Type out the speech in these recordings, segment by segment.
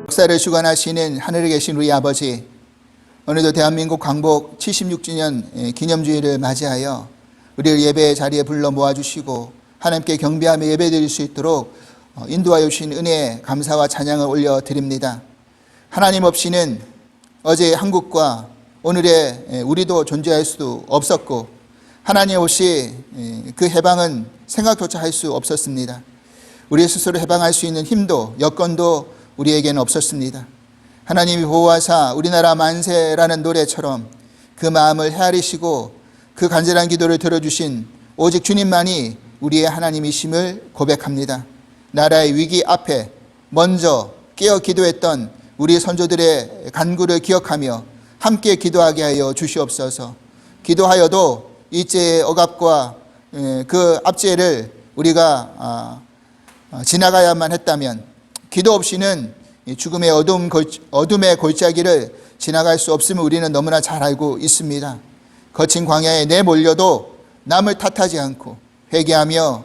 역사를 주관하시는 하늘에 계신 우리 아버지, 오늘도 대한민국 광복 76주년 기념주일을 맞이하여 우리를 예배의 자리에 불러 모아주시고 하나님께 경배하며 예배드릴 수 있도록 인도하여 주신 은혜에 감사와 찬양을 올려드립니다. 하나님 없이는 어제의 한국과 오늘의 우리도 존재할 수 없었고, 하나님 없이 그 해방은 생각조차 할 수 없었습니다. 우리 스스로 해방할 수 있는 힘도 여건도 우리에게는 없었습니다. 하나님이 보호하사 우리나라 만세라는 노래처럼 그 마음을 헤아리시고 그 간절한 기도를 들어주신 오직 주님만이 우리의 하나님이심을 고백합니다. 나라의 위기 앞에 먼저 깨어 기도했던 우리 선조들의 간구를 기억하며 함께 기도하게 하여 주시옵소서. 기도하여도 이죄의 억압과 그 압제를 우리가 지나가야만 했다면, 기도 없이는 죽음의 어둠의 골짜기를 지나갈 수 없음을 우리는 너무나 잘 알고 있습니다. 거친 광야에 내몰려도 남을 탓하지 않고 회개하며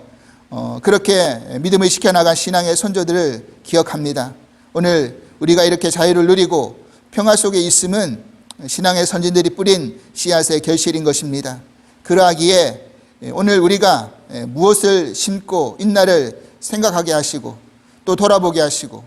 그렇게 믿음을 지켜나간 신앙의 선조들을 기억합니다. 오늘 우리가 이렇게 자유를 누리고 평화 속에 있음은 신앙의 선진들이 뿌린 씨앗의 결실인 것입니다. 그러하기에 오늘 우리가 무엇을 심고 있나를 생각하게 하시고 또 돌아보게 하시고,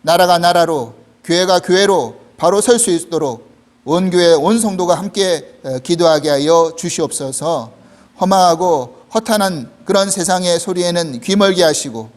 나라가 나라로 교회가 교회로 바로 설 수 있도록 온 교회 온 성도가 함께 기도하게 하여 주시옵소서. 허망하고 허탄한 그런 세상의 소리에는 귀멀게 하시고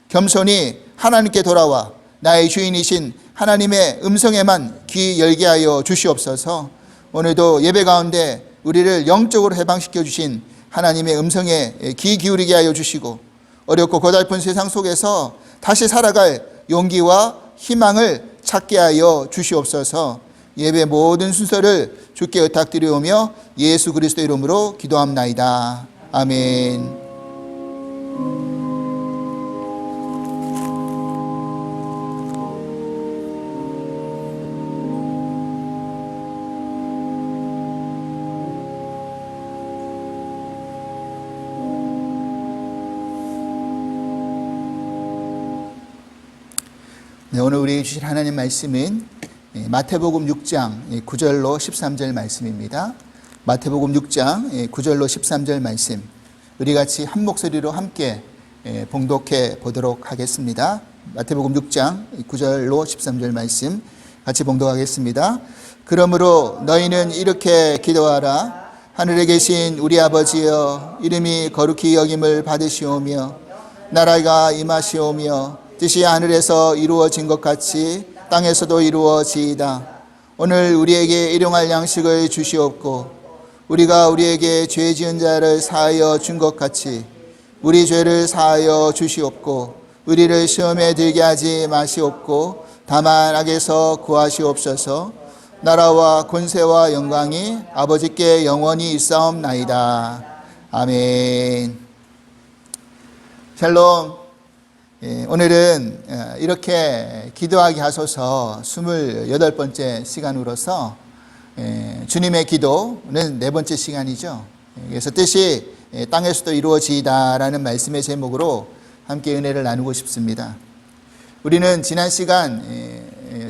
겸손히 하나님께 돌아와 나의 주인이신 하나님의 음성에만 귀 열게 하여 주시옵소서. 오늘도 예배 가운데 우리를 영적으로 해방시켜 주신 하나님의 음성에 귀 기울이게 하여 주시고, 어렵고 고달픈 세상 속에서 다시 살아갈 용기와 희망을 찾게 하여 주시옵소서. 예배 모든 순서를 주께 의탁드리오며 예수 그리스도 이름으로 기도합나이다. 아멘. 네, 오늘 우리에게 주신 하나님 말씀은 마태복음 6장 9절로 13절 말씀입니다. 마태복음 6장 9절로 13절 말씀, 우리 같이 한 목소리로 함께 봉독해 보도록 하겠습니다. 마태복음 6장 9절로 13절 말씀 같이 봉독하겠습니다. 그러므로 너희는 이렇게 기도하라. 하늘에 계신 우리 아버지여, 이름이 거룩히 여김을 받으시오며 나라가 임하시오며 뜻이 하늘에서 이루어진 것 같이 땅에서도 이루어지이다. 오늘 우리에게 일용할 양식을 주시옵고 우리가 우리에게 죄 지은 자를 사하여 준 것 같이 우리 죄를 사하여 주시옵고 우리를 시험에 들게 하지 마시옵고 다만 악에서 구하시옵소서. 나라와 권세와 영광이 아버지께 영원히 있사옵나이다. 아멘. 샬롬. 오늘은 이렇게 기도하게 하소서 28번째 시간으로서 주님의 기도는 4번째 시간이죠. 그래서 뜻이 땅에서도 이루어지이다라는 말씀의 제목으로 함께 은혜를 나누고 싶습니다. 우리는 지난 시간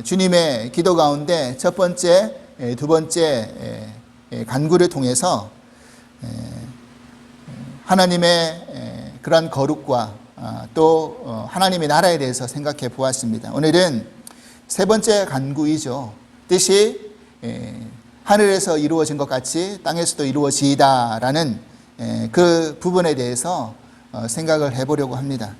주님의 기도 가운데 첫 번째, 두 번째 간구를 통해서 하나님의 그런 거룩과 또 하나님의 나라에 대해서 생각해 보았습니다. 오늘은 세 번째 간구이죠. 뜻이 하늘에서 이루어진 것 같이 땅에서도 이루어지이다라는 그 부분에 대해서 생각을 해보려고 합니다.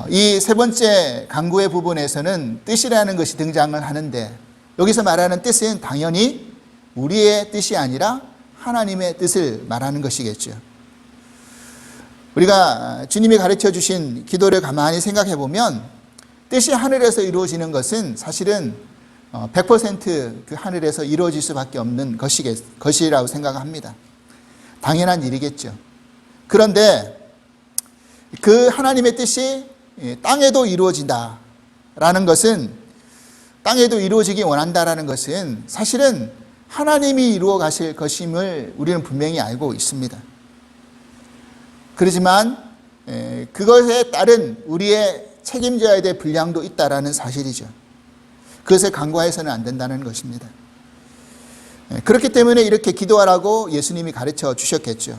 이 세 번째 간구의 부분에서는 뜻이라는 것이 등장을 하는데, 여기서 말하는 뜻은 당연히 우리의 뜻이 아니라 하나님의 뜻을 말하는 것이겠죠. 우리가 주님이 가르쳐 주신 기도를 가만히 생각해 보면 뜻이 하늘에서 이루어지는 것은 사실은 100% 그 하늘에서 이루어질 수밖에 없는 것이라고 생각합니다. 당연한 일이겠죠. 그런데 그 하나님의 뜻이 땅에도 이루어진다라는 것은, 땅에도 이루어지기 원한다라는 것은 사실은 하나님이 이루어 가실 것임을 우리는 분명히 알고 있습니다. 그렇지만 그것에 따른 우리의 책임져야 될 분량도 있다라는 사실이죠. 그것에 간과해서는 안 된다는 것입니다. 그렇기 때문에 이렇게 기도하라고 예수님이 가르쳐 주셨겠죠.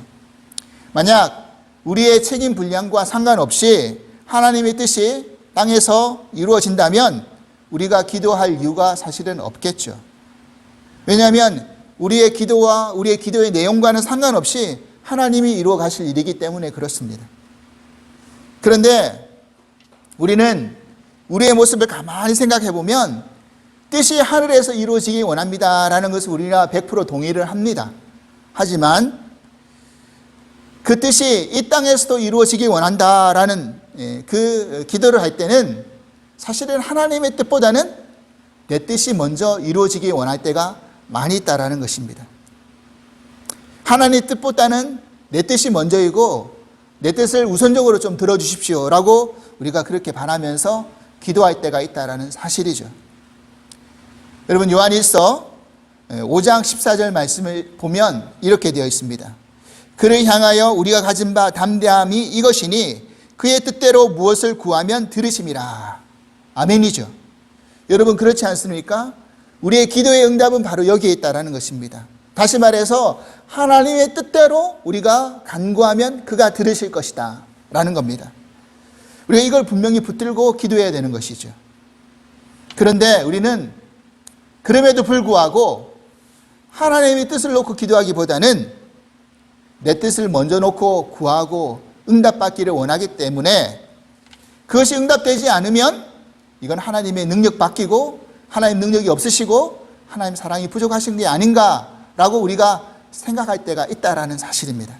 만약 우리의 책임 분량과 상관없이 하나님의 뜻이 땅에서 이루어진다면 우리가 기도할 이유가 사실은 없겠죠. 왜냐하면 우리의 기도와 우리의 기도의 내용과는 상관없이 하나님이 이루어 가실 일이기 때문에 그렇습니다. 그런데 우리는 우리의 모습을 가만히 생각해 보면 뜻이 하늘에서 이루어지기 원합니다라는 것을 우리가 100% 동의를 합니다. 하지만 그 뜻이 이 땅에서도 이루어지기 원한다라는 그 기도를 할 때는 사실은 하나님의 뜻보다는 내 뜻이 먼저 이루어지기 원할 때가 많이 있다라는 것입니다. 하나님의 뜻보다는 내 뜻이 먼저이고 내 뜻을 우선적으로 좀 들어주십시오 라고 우리가 그렇게 바라면서 기도할 때가 있다라는 사실이죠. 여러분, 요한일서 5장 14절 말씀을 보면 이렇게 되어 있습니다. 그를 향하여 우리가 가진 바 담대함이 이것이니 그의 뜻대로 무엇을 구하면 들으심이라. 아멘이죠. 여러분, 그렇지 않습니까? 우리의 기도의 응답은 바로 여기에 있다라는 것입니다. 다시 말해서 하나님의 뜻대로 우리가 간구하면 그가 들으실 것이다 라는 겁니다. 우리가 이걸 분명히 붙들고 기도해야 되는 것이죠. 그런데 우리는 그럼에도 불구하고 하나님의 뜻을 놓고 기도하기보다는 내 뜻을 먼저 놓고 구하고 응답받기를 원하기 때문에 그것이 응답되지 않으면 이건 하나님의 능력 바뀌고 하나님 능력이 없으시고 하나님 사랑이 부족하신 게 아닌가라고 우리가 생각할 때가 있다라는 사실입니다.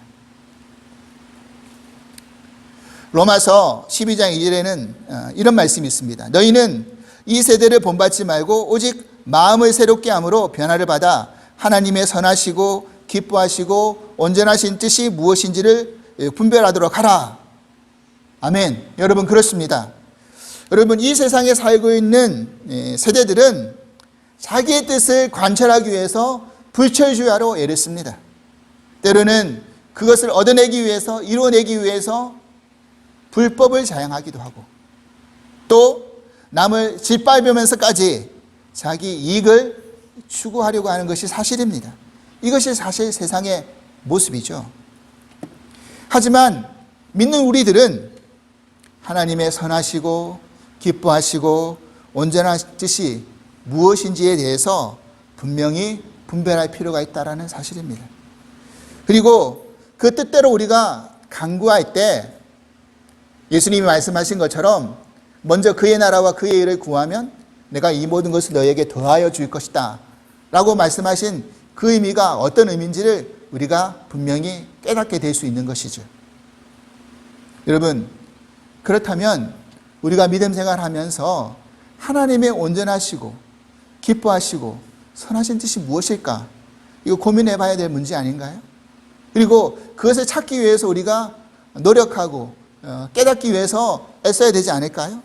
로마서 12장 2절에는 이런 말씀이 있습니다. 너희는 이 세대를 본받지 말고 오직 마음을 새롭게 함으로 변화를 받아 하나님의 선하시고 기뻐하시고 온전하신 뜻이 무엇인지를 분별하도록 하라. 아멘. 여러분, 그렇습니다. 여러분, 이 세상에 살고 있는 세대들은 자기의 뜻을 관철하기 위해서 불철주야로 애를 씁니다. 때로는 그것을 얻어내기 위해서, 이루어내기 위해서 불법을 자행하기도 하고 또 남을 짓밟으면서까지 자기 이익을 추구하려고 하는 것이 사실입니다. 이것이 사실 세상의 모습이죠. 하지만 믿는 우리들은 하나님의 선하시고 기뻐하시고 온전한 뜻이 무엇인지에 대해서 분명히 분별할 필요가 있다는 사실입니다. 그리고 그 뜻대로 우리가 간구할 때 예수님이 말씀하신 것처럼 먼저 그의 나라와 그의 일을 구하면 내가 이 모든 것을 너에게 더하여 줄 것이다 라고 말씀하신 그 의미가 어떤 의미인지를 우리가 분명히 깨닫게 될 수 있는 것이죠. 여러분, 그렇다면 우리가 믿음 생활하면서 하나님의 온전하시고 기뻐하시고 선하신 뜻이 무엇일까? 이거 고민해 봐야 될 문제 아닌가요? 그리고 그것을 찾기 위해서 우리가 노력하고 깨닫기 위해서 애써야 되지 않을까요?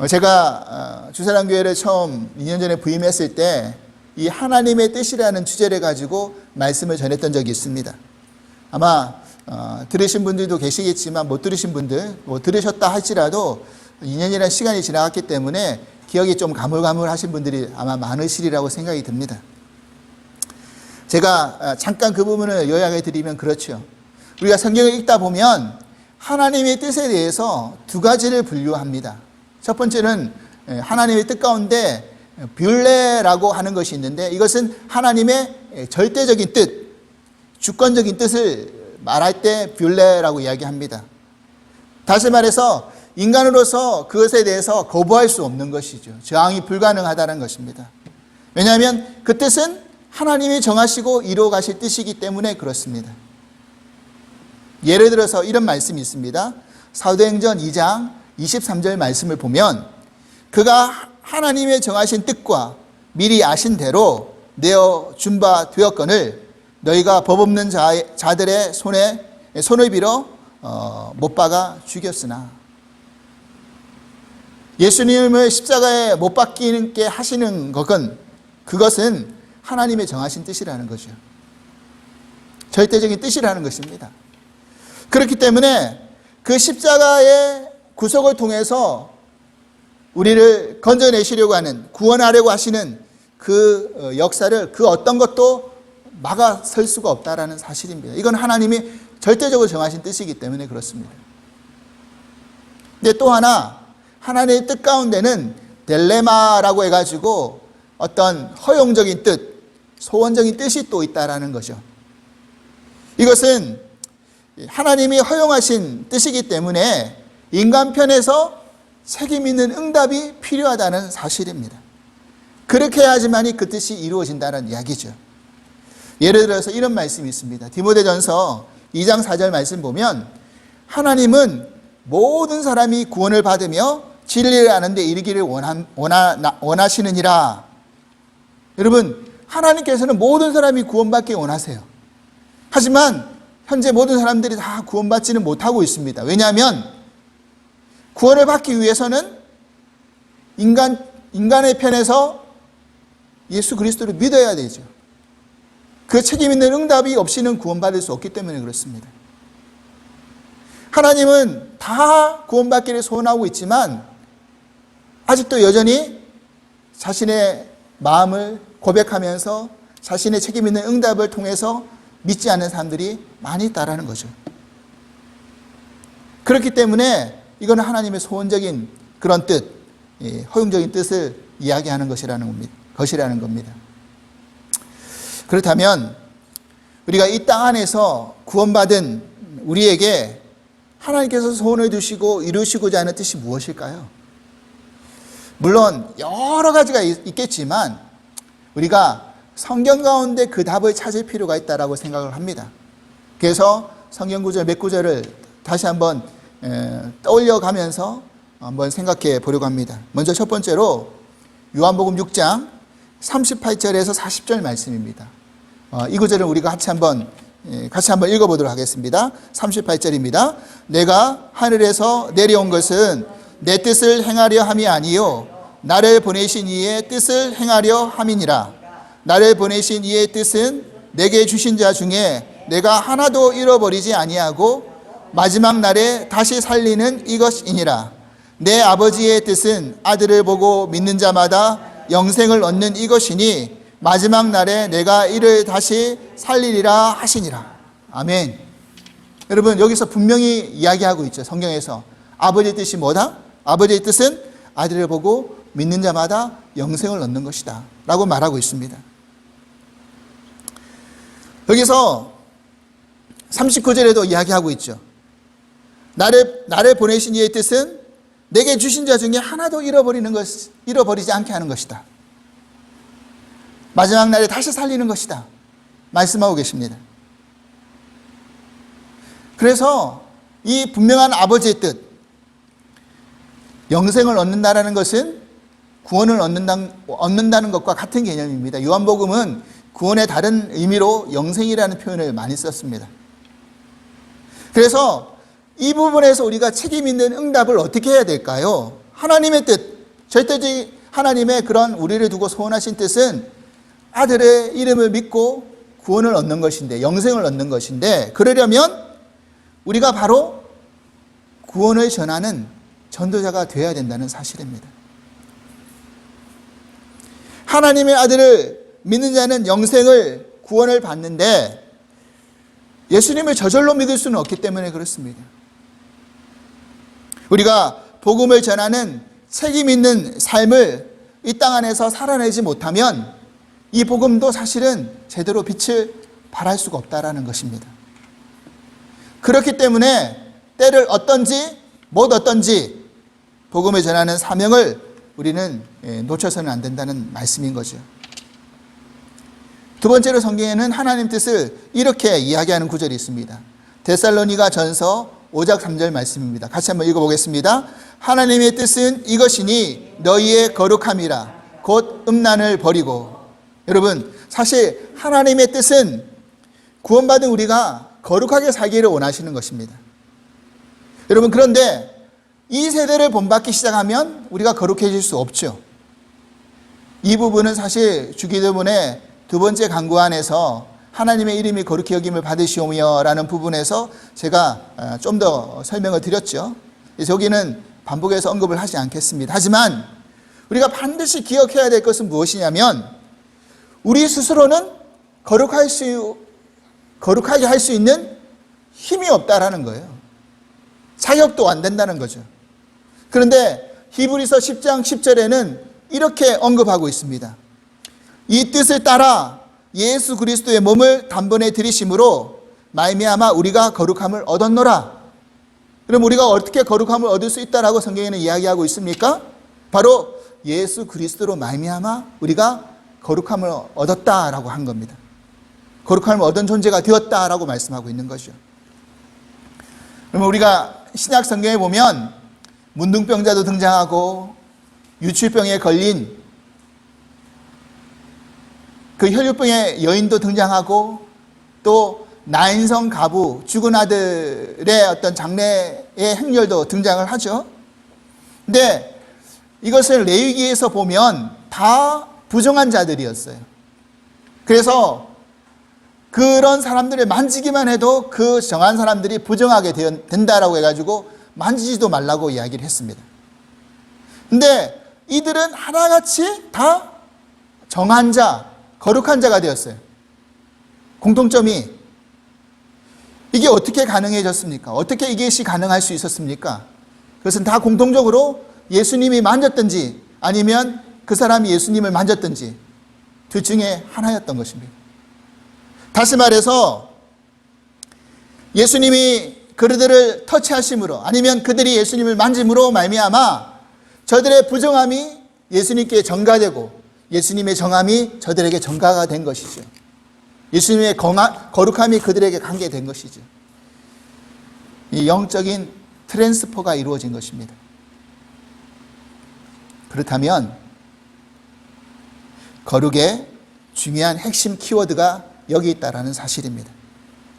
제가 주사랑교회를 처음 2년 전에 부임했을 때 이 하나님의 뜻이라는 주제를 가지고 말씀을 전했던 적이 있습니다. 아마 들으신 분들도 계시겠지만 못 들으신 분들, 들으셨다 할지라도 2년이라는 시간이 지나갔기 때문에 기억이 좀 가물가물하신 분들이 아마 많으시리라고 생각이 듭니다. 제가 잠깐 그 부분을 요약해 드리면 그렇죠. 우리가 성경을 읽다 보면 하나님의 뜻에 대해서 두 가지를 분류합니다. 첫 번째는 하나님의 뜻 가운데 뷸레라고 하는 것이 있는데 이것은 하나님의 절대적인 뜻, 주권적인 뜻을 말할 때 뷸레라고 이야기합니다. 다시 말해서 인간으로서 그것에 대해서 거부할 수 없는 것이죠. 저항이 불가능하다는 것입니다. 왜냐하면 그 뜻은 하나님이 정하시고 이루어 가실 뜻이기 때문에 그렇습니다. 예를 들어서 이런 말씀이 있습니다. 사도행전 2장 23절 말씀을 보면 그가 하나님의 정하신 뜻과 미리 아신 대로 내어 준 바 되었거늘 너희가 법 없는 자들의 손을 빌어 못 박아 죽였으나. 예수님을 십자가에 못 박히게 하시는 그것은 하나님의 정하신 뜻이라는 거죠. 절대적인 뜻이라는 것입니다. 그렇기 때문에 그 십자가의 구속을 통해서 우리를 건져내시려고 하는, 구원하려고 하시는 그 역사를 그 어떤 것도 막아설 수가 없다라는 사실입니다. 이건 하나님이 절대적으로 정하신 뜻이기 때문에 그렇습니다. 근데 또 하나, 하나님의 뜻 가운데는 딜레마라고 해가지고 어떤 허용적인 뜻, 소원적인 뜻이 또 있다라는 거죠. 이것은 하나님이 허용하신 뜻이기 때문에 인간 편에서 책임 있는 응답이 필요하다는 사실입니다. 그렇게 해야지만이 그 뜻이 이루어진다는 이야기죠. 예를 들어서 이런 말씀이 있습니다. 디모데전서 2장 4절 말씀 보면 하나님은 모든 사람이 구원을 받으며 진리를 아는 데 이르기를 원하시느니라. 여러분, 하나님께서는 모든 사람이 구원받기 원하세요. 하지만 현재 모든 사람들이 다 구원받지는 못하고 있습니다. 왜냐하면 구원을 받기 위해서는 인간의 편에서 예수 그리스도를 믿어야 되죠. 그 책임 있는 응답이 없이는 구원받을 수 없기 때문에 그렇습니다. 하나님은 다 구원받기를 소원하고 있지만 아직도 여전히 자신의 마음을 고백하면서 자신의 책임 있는 응답을 통해서 믿지 않는 사람들이 많이 있다라는 거죠. 그렇기 때문에 이거는 하나님의 소원적인 그런 뜻, 허용적인 뜻을 이야기하는 것이라는 겁니다. 그렇다면 우리가 이 땅 안에서 구원받은 우리에게 하나님께서 소원을 두시고 이루시고자 하는 뜻이 무엇일까요? 물론 여러 가지가 있겠지만 우리가 성경 가운데 그 답을 찾을 필요가 있다고 생각을 합니다. 그래서 성경 구절 몇 구절을 다시 한번 떠올려가면서 한번 생각해 보려고 합니다. 먼저 첫 번째로 요한복음 6장 38절에서 40절 말씀입니다. 이 구절을 우리가 같이 한번 읽어보도록 하겠습니다. 38절입니다. 내가 하늘에서 내려온 것은 내 뜻을 행하려 함이 아니요 나를 보내신 이의 뜻을 행하려 함이니라. 나를 보내신 이의 뜻은 내게 주신 자 중에 내가 하나도 잃어버리지 아니하고 마지막 날에 다시 살리는 이것이니라. 내 아버지의 뜻은 아들을 보고 믿는 자마다 영생을 얻는 이것이니 마지막 날에 내가 이를 다시 살리리라 하시니라. 아멘. 여러분, 여기서 분명히 이야기하고 있죠. 성경에서 아버지의 뜻이 뭐다? 아버지의 뜻은 아들을 보고 믿는 자마다 영생을 얻는 것이다 라고 말하고 있습니다. 여기서 39절에도 이야기하고 있죠. 나를 보내신 이의 뜻은 내게 주신 자 중에 하나도 잃어버리지 않게 하는 것이다. 마지막 날에 다시 살리는 것이다 말씀하고 계십니다. 그래서 이 분명한 아버지의 뜻, 영생을 얻는다라는 것은 구원을 얻는다는 것과 같은 개념입니다. 요한복음은 구원의 다른 의미로 영생이라는 표현을 많이 썼습니다. 그래서 이 부분에서 우리가 책임 있는 응답을 어떻게 해야 될까요? 하나님의 뜻, 절대적인 하나님의 그런 우리를 두고 소원하신 뜻은 아들의 이름을 믿고 구원을 얻는 것인데, 영생을 얻는 것인데, 그러려면 우리가 바로 구원을 전하는 전도자가 되어야 된다는 사실입니다. 하나님의 아들을 믿는 자는 영생을, 구원을 받는데 예수님을 저절로 믿을 수는 없기 때문에 그렇습니다. 우리가 복음을 전하는 책임 있는 삶을 이 땅 안에서 살아내지 못하면 이 복음도 사실은 제대로 빛을 발할 수가 없다라는 것입니다. 그렇기 때문에 때를 얻든지 못 얻든지 복음을 전하는 사명을 우리는 놓쳐서는 안 된다는 말씀인 거죠. 두 번째로 성경에는 하나님 뜻을 이렇게 이야기하는 구절이 있습니다. 데살로니가 전서 5장 3절 말씀입니다. 같이 한번 읽어보겠습니다. 하나님의 뜻은 이것이니 너희의 거룩함이라 곧 음란을 버리고. 여러분, 사실 하나님의 뜻은 구원받은 우리가 거룩하게 살기를 원하시는 것입니다. 여러분, 그런데 이 세대를 본받기 시작하면 우리가 거룩해질 수 없죠. 이 부분은 사실 주기도문의 두 번째 강구 안에서 하나님의 이름이 거룩히 여김을 받으시오며 라는 부분에서 제가 좀 더 설명을 드렸죠. 여기는 반복해서 언급을 하지 않겠습니다. 하지만 우리가 반드시 기억해야 될 것은 무엇이냐면 우리 스스로는 거룩하게 할 수 있는 힘이 없다라는 거예요. 자격도 안 된다는 거죠. 그런데 히브리서 10장 10절에는 이렇게 언급하고 있습니다. 이 뜻을 따라 예수 그리스도의 몸을 단번에 들이심으로 말미암아 우리가 거룩함을 얻었노라. 그럼 우리가 어떻게 거룩함을 얻을 수 있다라고 성경에는 이야기하고 있습니까? 바로 예수 그리스도로 말미암아 우리가 거룩함을 얻었다라고 한 겁니다. 거룩함을 얻은 존재가 되었다라고 말씀하고 있는 것이죠. 그러면 우리가 신약 성경에 보면 문둥병자도 등장하고 유출병에 걸린 그 혈류병의 여인도 등장하고 또 나인성 가부 죽은 아들의 어떤 장례의 행렬도 등장을 하죠. 근데 이것을 레위기에서 보면 다 부정한 자들이었어요. 그래서 그런 사람들을 만지기만 해도 그 정한 사람들이 부정하게 된다라고 해가지고 만지지도 말라고 이야기를 했습니다. 근데 이들은 하나같이 다 정한 자, 거룩한 자가 되었어요. 공통점이 이게 어떻게 가능해졌습니까? 어떻게 이것이 가능할 수 있었습니까? 그것은 다 공통적으로 예수님이 만졌든지 아니면 그 사람이 예수님을 만졌든지 둘 중에 하나였던 것입니다. 다시 말해서 예수님이 그들을 터치하심으로 아니면 그들이 예수님을 만짐으로 말미암아 저들의 부정함이 예수님께 전가되고 예수님의 정함이 저들에게 전가가 된 것이죠. 예수님의 거룩함이 그들에게 관계된 것이죠. 이 영적인 트랜스퍼가 이루어진 것입니다. 그렇다면 거룩의 중요한 핵심 키워드가 여기 있다라는 사실입니다.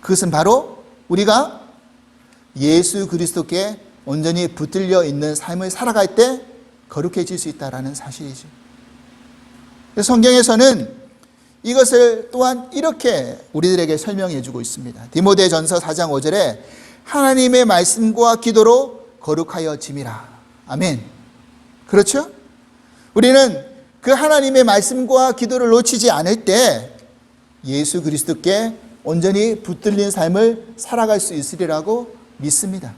그것은 바로 우리가 예수 그리스도께 온전히 붙들려 있는 삶을 살아갈 때 거룩해질 수 있다라는 사실이죠. 성경에서는 이것을 또한 이렇게 우리들에게 설명해 주고 있습니다. 디모데전서 4장 5절에 하나님의 말씀과 기도로 거룩하여 짐이라. 아멘. 그렇죠? 우리는 그 하나님의 말씀과 기도를 놓치지 않을 때 예수 그리스도께 온전히 붙들린 삶을 살아갈 수 있으리라고 믿습니다.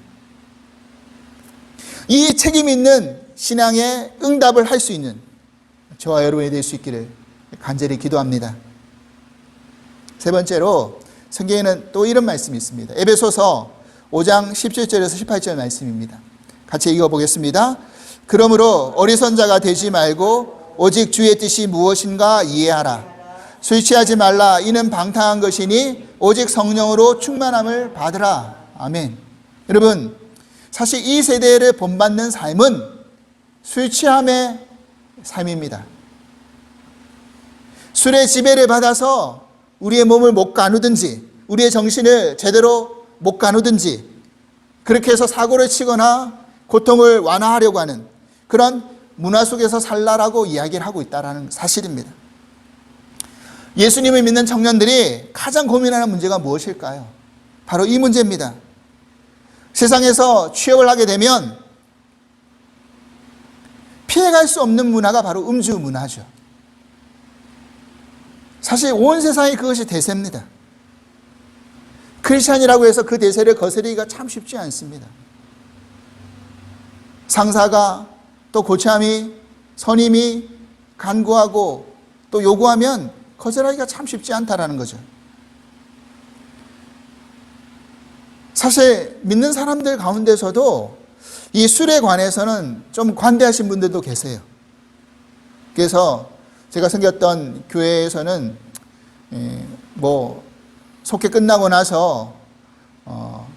이 책임 있는 신앙의 응답을 할 수 있는 저와 여러분이 될 수 있기를 간절히 기도합니다. 세 번째로 성경에는 또 이런 말씀이 있습니다. 에베소서 5장 17절에서 18절 말씀입니다. 같이 읽어보겠습니다. 그러므로 어리선자가 되지 말고 오직 주의 뜻이 무엇인가 이해하라. 술 취하지 말라. 이는 방탕한 것이니 오직 성령으로 충만함을 받으라. 아멘. 여러분, 사실 이 세대를 본받는 삶은 술 취함의 삶입니다. 술의 지배를 받아서 우리의 몸을 못 가누든지 우리의 정신을 제대로 못 가누든지 그렇게 해서 사고를 치거나 고통을 완화하려고 하는 그런 문화 속에서 살라라고 이야기를 하고 있다는 사실입니다. 예수님을 믿는 청년들이 가장 고민하는 문제가 무엇일까요? 바로 이 문제입니다. 세상에서 취업을 하게 되면 피해갈 수 없는 문화가 바로 음주 문화죠. 사실 온 세상에 그것이 대세입니다. 크리스찬이라고 해서 그 대세를 거스르기가 참 쉽지 않습니다. 상사가 또 고참이 선임이 간구하고 또 요구하면 거절하기가 참 쉽지 않다라는 거죠. 사실 믿는 사람들 가운데서도 이 술에 관해서는 좀 관대하신 분들도 계세요. 그래서 제가 섬겼던 교회에서는 속회 끝나고 나서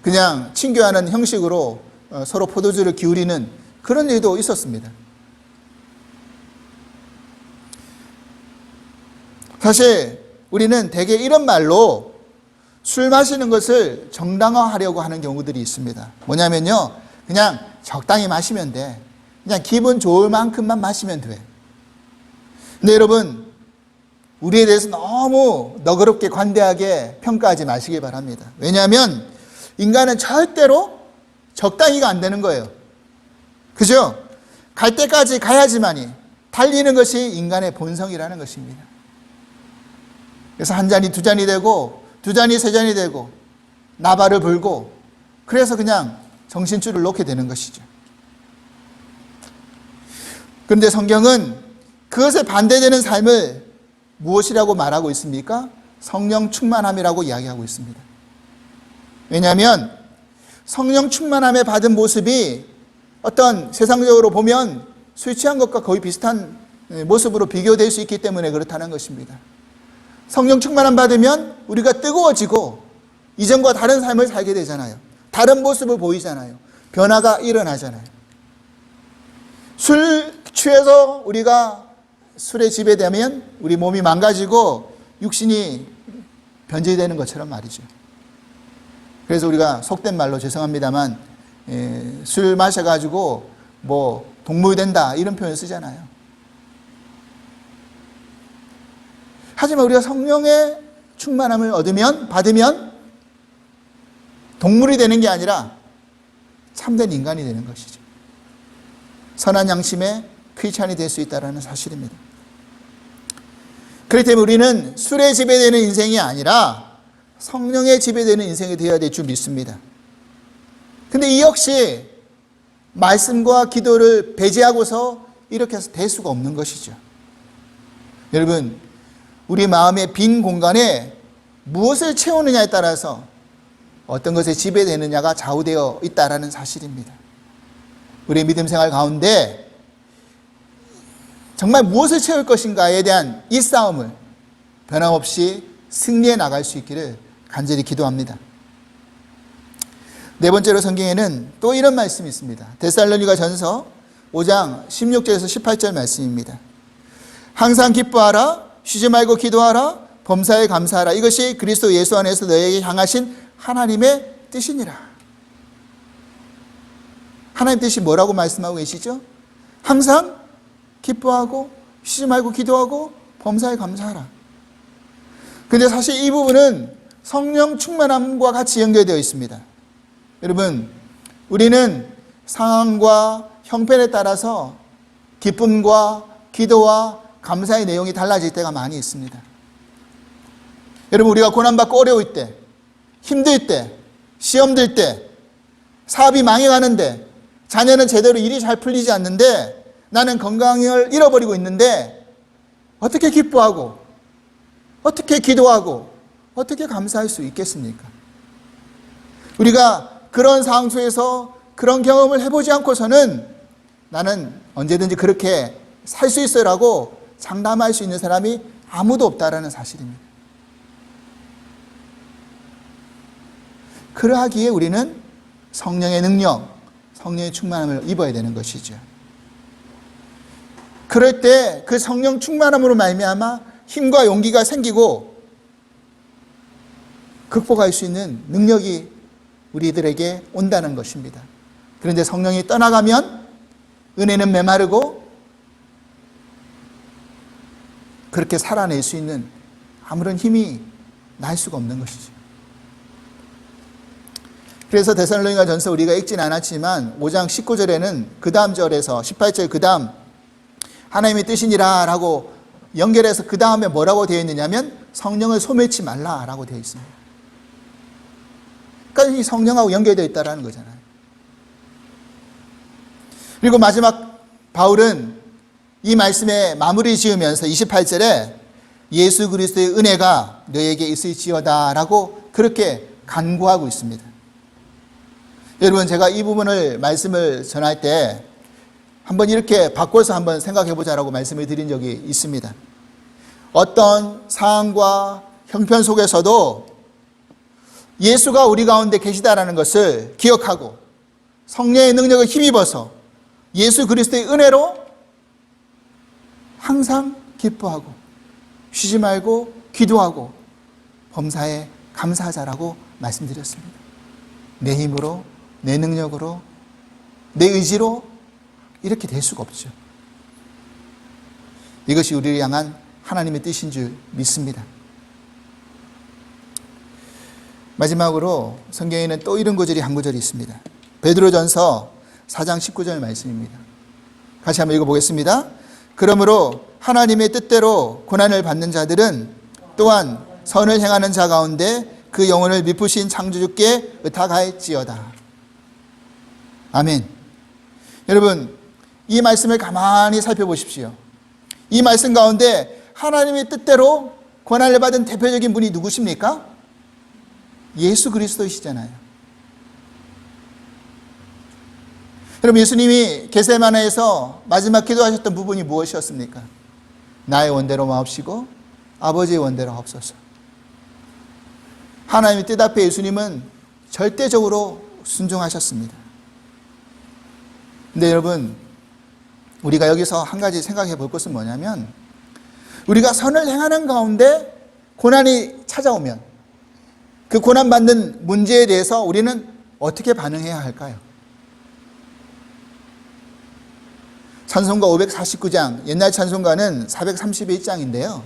그냥 친교하는 형식으로 서로 포도주를 기울이는 그런 일도 있었습니다. 사실 우리는 대개 이런 말로 술 마시는 것을 정당화하려고 하는 경우들이 있습니다. 뭐냐면요, 그냥 적당히 마시면 돼. 그냥 기분 좋을 만큼만 마시면 돼. 근데 여러분, 우리에 대해서 너무 너그럽게 관대하게 평가하지 마시기 바랍니다. 왜냐하면 인간은 절대로 적당히가 안 되는 거예요. 그죠? 갈 때까지 가야지만이 달리는 것이 인간의 본성이라는 것입니다. 그래서 한 잔이 두 잔이 되고 두 잔이 세 잔이 되고 나발을 불고 그래서 그냥 정신줄을 놓게 되는 것이죠. 그런데 성경은 그것에 반대되는 삶을 무엇이라고 말하고 있습니까? 성령 충만함이라고 이야기하고 있습니다. 왜냐하면 성령 충만함에 받은 모습이 어떤 세상적으로 보면 술 취한 것과 거의 비슷한 모습으로 비교될 수 있기 때문에 그렇다는 것입니다. 성령 충만함 받으면 우리가 뜨거워지고 이전과 다른 삶을 살게 되잖아요. 다른 모습을 보이잖아요. 변화가 일어나잖아요. 술 취해서 우리가 술에 지배되면 우리 몸이 망가지고 육신이 변질되는 것처럼 말이죠. 그래서 우리가 속된 말로 죄송합니다만 술 마셔가지고 뭐 동물 된다 이런 표현 쓰잖아요. 하지만 우리가 성령의 충만함을 받으면 동물이 되는 게 아니라 참된 인간이 되는 것이죠. 선한 양심의 크리스찬이 될 수 있다는 사실입니다. 그렇기 때문에 우리는 술에 지배되는 인생이 아니라 성령에 지배되는 인생이 되어야 될 줄 믿습니다. 근데 이 역시 말씀과 기도를 배제하고서 이렇게 해서 될 수가 없는 것이죠. 여러분, 우리 마음의 빈 공간에 무엇을 채우느냐에 따라서 어떤 것에 지배되느냐가 좌우되어 있다는 사실입니다. 우리의 믿음 생활 가운데 정말 무엇을 채울 것인가에 대한 이 싸움을 변함없이 승리해 나갈 수 있기를 간절히 기도합니다. 네 번째로 성경에는 또 이런 말씀이 있습니다. 데살로니가 전서 5장 16절에서 18절 말씀입니다. 항상 기뻐하라, 쉬지 말고 기도하라, 범사에 감사하라. 이것이 그리스도 예수 안에서 너에게 향하신 하나님의 뜻이니라. 하나님 뜻이 뭐라고 말씀하고 계시죠? 항상 기뻐하고 쉬지 말고 기도하고 범사에 감사하라. 근데 사실 이 부분은 성령 충만함과 같이 연결되어 있습니다. 여러분, 우리는 상황과 형편에 따라서 기쁨과 기도와 감사의 내용이 달라질 때가 많이 있습니다. 여러분, 우리가 고난받고 어려울 때, 힘들 때, 시험 들 때, 사업이 망해가는데, 자녀는 제대로 일이 잘 풀리지 않는데, 나는 건강을 잃어버리고 있는데 어떻게 기뻐하고 어떻게 기도하고 어떻게 감사할 수 있겠습니까? 우리가 그런 상황 속에서 그런 경험을 해보지 않고서는 나는 언제든지 그렇게 살 수 있어라고 장담할 수 있는 사람이 아무도 없다라는 사실입니다. 그러하기에 우리는 성령의 능력, 성령의 충만함을 입어야 되는 것이죠. 그럴 때 그 성령 충만함으로 말미암아 힘과 용기가 생기고 극복할 수 있는 능력이 우리들에게 온다는 것입니다. 그런데 성령이 떠나가면 은혜는 메마르고 그렇게 살아낼 수 있는 아무런 힘이 날 수가 없는 것이죠. 그래서 데살로니가 전서 우리가 읽진 않았지만 5장 19절에는 그 다음 절에서 18절 그 다음 하나님의 뜻이니라 라고 연결해서 그 다음에 뭐라고 되어 있느냐면 성령을 소멸치 말라 라고 되어 있습니다. 그러니까 이 성령하고 연결되어 있다는 거잖아요. 그리고 마지막 바울은 이 말씀에 마무리 지으면서 28절에 예수 그리스도의 은혜가 너에게 있을지어다 라고 그렇게 간구하고 있습니다. 여러분, 제가 이 부분을 말씀을 전할 때 한번 이렇게 바꿔서 한번 생각해 보자라고 말씀을 드린 적이 있습니다. 어떤 상황과 형편 속에서도 예수가 우리 가운데 계시다라는 것을 기억하고 성령의 능력을 힘입어서 예수 그리스도의 은혜로 항상 기뻐하고 쉬지 말고 기도하고 범사에 감사하자라고 말씀드렸습니다. 내 힘으로, 내 능력으로, 내 의지로 이렇게 될 수가 없죠. 이것이 우리를 향한 하나님의 뜻인 줄 믿습니다. 마지막으로 성경에는 또 이런 구절이 한 구절이 있습니다. 베드로전서 4장 19절 말씀입니다. 같이 한번 읽어보겠습니다. 그러므로 하나님의 뜻대로 고난을 받는 자들은 또한 선을 행하는 자 가운데 그 영혼을 미쁘신 창조주께 의탁하였지어다. 아멘. 여러분, 이 말씀을 가만히 살펴보십시오. 이 말씀 가운데 하나님의 뜻대로 고난을 받은 대표적인 분이 누구십니까? 예수 그리스도이시잖아요. 여러분, 예수님이 겟세마네에서 마지막 기도하셨던 부분이 무엇이었습니까? 나의 원대로 마옵시고 아버지의 원대로 하옵소서. 하나님의 뜻 앞에 예수님은 절대적으로 순종하셨습니다. 근데 여러분, 우리가 여기서 한 가지 생각해 볼 것은 뭐냐면, 우리가 선을 행하는 가운데 고난이 찾아오면 그 고난받는 문제에 대해서 우리는 어떻게 반응해야 할까요? 찬송가 549장, 옛날 찬송가는 431장인데요.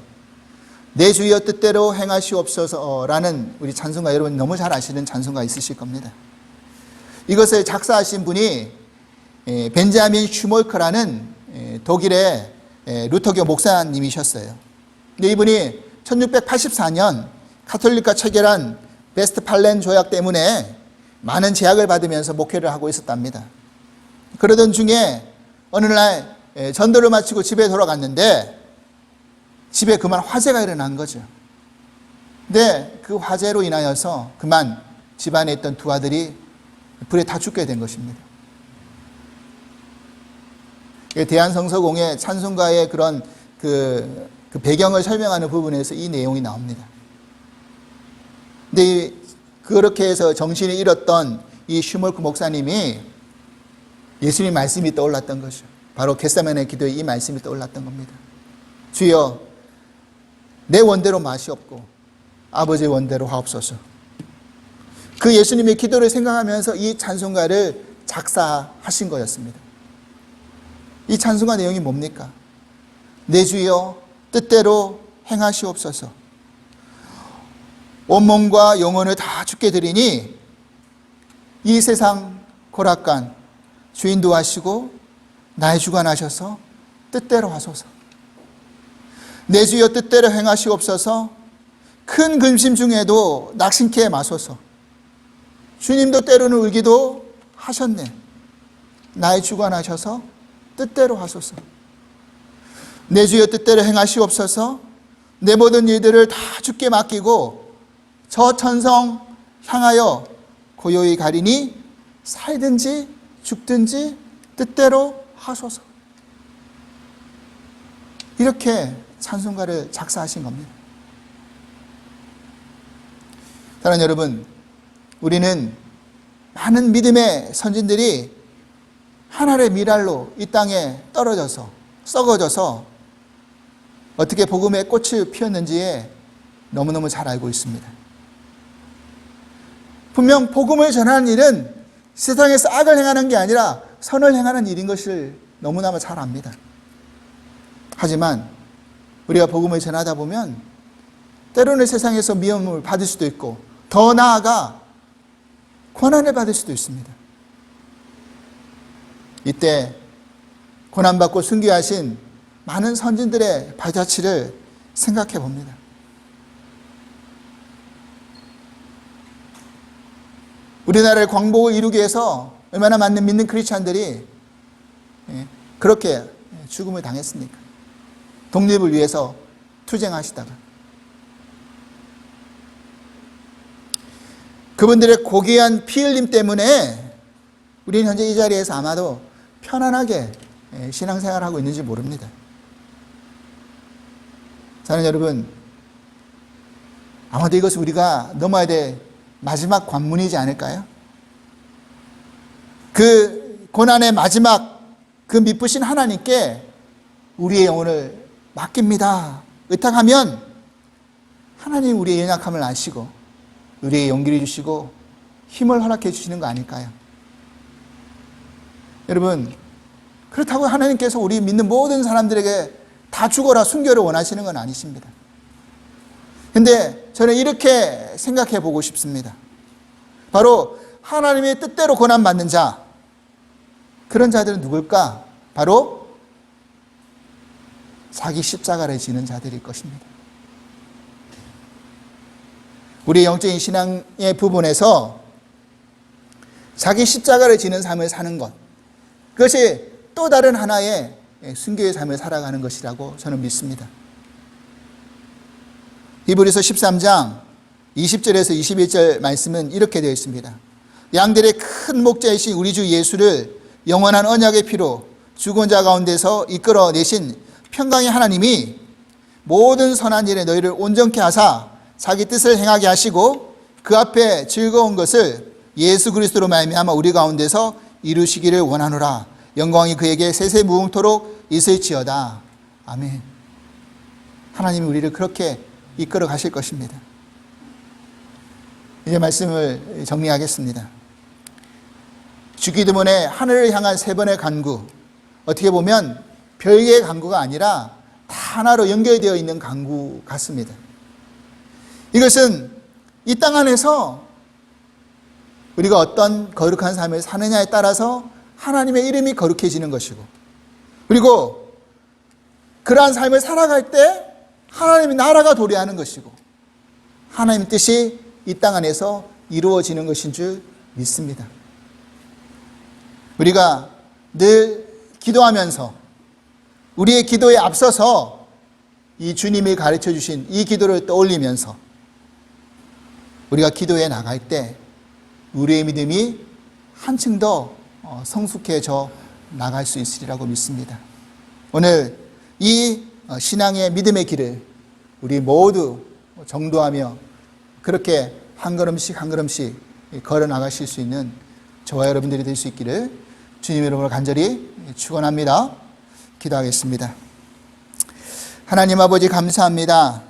내 주여 뜻대로 행하시옵소서라는 우리 찬송가, 여러분 너무 잘 아시는 찬송가 있으실 겁니다. 이것을 작사하신 분이 벤자민 슈몰크라는 독일의 루터교 목사님이셨어요. 근데 이분이 1684년 가톨릭과 체결한 베스트팔렌 조약 때문에 많은 제약을 받으면서 목회를 하고 있었답니다. 그러던 중에 어느 날 전도를 마치고 집에 돌아갔는데 집에 그만 화재가 일어난 거죠. 근데 그 화재로 인하여서 그만 집안에 있던 두 아들이 불에 다 죽게 된 것입니다. 대한성서공의 찬송가의 그런 그 배경을 설명하는 부분에서 이 내용이 나옵니다. 근데 그렇게 해서 정신이 잃었던 이 슈몰크 목사님이 예수님 말씀이 떠올랐던 것이죠. 바로 겟세마네 기도에 이 말씀이 떠올랐던 겁니다. 주여, 내 원대로 마시옵고 아버지의 원대로 하옵소서. 그 예수님의 기도를 생각하면서 이 찬송가를 작사하신 거였습니다. 이 찬송가 내용이 뭡니까? 내 주여 뜻대로 행하시옵소서. 온몸과 영혼을 다 주께 드리니 이 세상 고락간 주인도 하시고 나의 주관하셔서 뜻대로 하소서. 내 주여 뜻대로 행하시옵소서. 큰 근심 중에도 낙심케 마소서. 주님도 때로는 울기도 하셨네. 나의 주관하셔서 뜻대로 하소서. 내 주여 뜻대로 행하시옵소서. 내 모든 일들을 다 주께 맡기고 저 천성 향하여 고요히 가리니 살든지 죽든지 뜻대로 하소서. 이렇게 찬송가를 작사하신 겁니다. 사랑하는 여러분, 우리는 많은 믿음의 선진들이 하늘의 미랄로 이 땅에 떨어져서 썩어져서 어떻게 복음의 꽃을 피웠는지에 너무너무 잘 알고 있습니다. 분명 복음을 전하는 일은 세상에서 악을 행하는 게 아니라 선을 행하는 일인 것을 너무나 잘 압니다. 하지만 우리가 복음을 전하다 보면 때로는 세상에서 미움을 받을 수도 있고 더 나아가 고난을 받을 수도 있습니다. 이때 고난받고 순교하신 많은 선진들의 발자취를 생각해 봅니다. 우리나라의 광복을 이루기 위해서 얼마나 많은 믿는 크리스찬들이 그렇게 죽음을 당했습니까? 독립을 위해서 투쟁하시다가. 그분들의 고귀한 피 흘림 때문에 우리는 현재 이 자리에서 아마도 편안하게 신앙생활을 하고 있는지 모릅니다. 사랑하는 여러분, 아마도 이것은 우리가 넘어야 될 마지막 관문이지 않을까요? 그 고난의 마지막 그 미쁘신 하나님께 우리의 영혼을 맡깁니다. 의탁하면 하나님 우리의 연약함을 아시고 우리의 용기를 주시고 힘을 허락해 주시는 거 아닐까요? 여러분, 그렇다고 하나님께서 우리 믿는 모든 사람들에게 다 죽어라 순교를 원하시는 건 아니십니다. 근데 저는 이렇게 생각해 보고 싶습니다. 바로 하나님의 뜻대로 고난받는 자, 그런 자들은 누굴까? 바로 자기 십자가를 지는 자들일 것입니다. 우리 영적인 신앙의 부분에서 자기 십자가를 지는 삶을 사는 것, 그것이 또 다른 하나의 순교의 삶을 살아가는 것이라고 저는 믿습니다. 히브리서 13장 20절에서 21절 말씀은 이렇게 되어 있습니다. 양들의 큰 목자이신 우리 주 예수를 영원한 언약의 피로 죽은 자 가운데서 이끌어내신 평강의 하나님이 모든 선한 일에 너희를 온전케 하사 자기 뜻을 행하게 하시고 그 앞에 즐거운 것을 예수 그리스도로 말미암아 우리 가운데서 이루시기를 원하노라. 영광이 그에게 세세무궁토록 있을지어다. 아멘. 하나님이 우리를 그렇게 이끌어 가실 것입니다. 이제 말씀을 정리하겠습니다. 주기도문의 하늘을 향한 세 번의 간구, 어떻게 보면 별개의 간구가 아니라 다 하나로 연결되어 있는 간구 같습니다. 이것은 이 땅 안에서 우리가 어떤 거룩한 삶을 사느냐에 따라서 하나님의 이름이 거룩해지는 것이고, 그리고 그러한 삶을 살아갈 때 하나님의 나라가 도래하는 것이고, 하나님의 뜻이 이 땅 안에서 이루어지는 것인 줄 믿습니다. 우리가 늘 기도하면서 우리의 기도에 앞서서 이 주님이 가르쳐 주신 이 기도를 떠올리면서 우리가 기도에 나갈 때 우리의 믿음이 한층 더 성숙해져 나갈 수 있으리라고 믿습니다. 오늘 이 신앙의 믿음의 길을 우리 모두 정도하며 그렇게 한 걸음씩 한 걸음씩 걸어 나가실 수 있는 저와 여러분들이 될 수 있기를 주님의 이름으로 간절히 축원합니다. 기도하겠습니다. 하나님 아버지 감사합니다.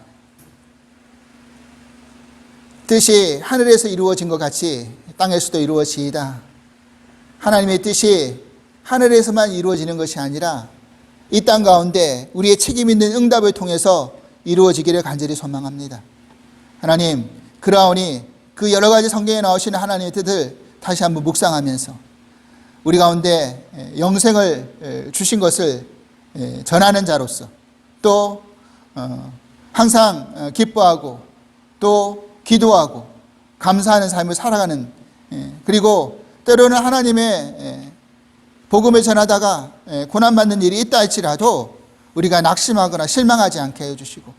뜻이 하늘에서 이루어진 것 같이 땅에서도 이루어지이다. 하나님의 뜻이 하늘에서만 이루어지는 것이 아니라 이 땅 가운데 우리의 책임 있는 응답을 통해서 이루어지기를 간절히 소망합니다. 하나님, 그러하오니 그 여러 가지 성경에 나오시는 하나님의 뜻을 다시 한번 묵상하면서 우리 가운데 영생을 주신 것을 전하는 자로서 또 항상 기뻐하고 또 기도하고 감사하는 삶을 살아가는, 그리고 때로는 하나님의 복음을 전하다가 고난받는 일이 있다 할지라도 우리가 낙심하거나 실망하지 않게 해주시고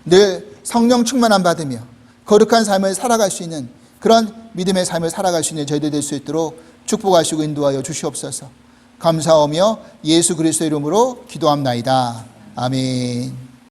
늘 성령 충만함 받으며 거룩한 삶을 살아갈 수 있는 그런 믿음의 삶을 살아갈 수 있는 저희들 될 수 있도록 축복하시고 인도하여 주시옵소서. 감사하며 예수 그리스도 이름으로 기도합나이다. 아멘.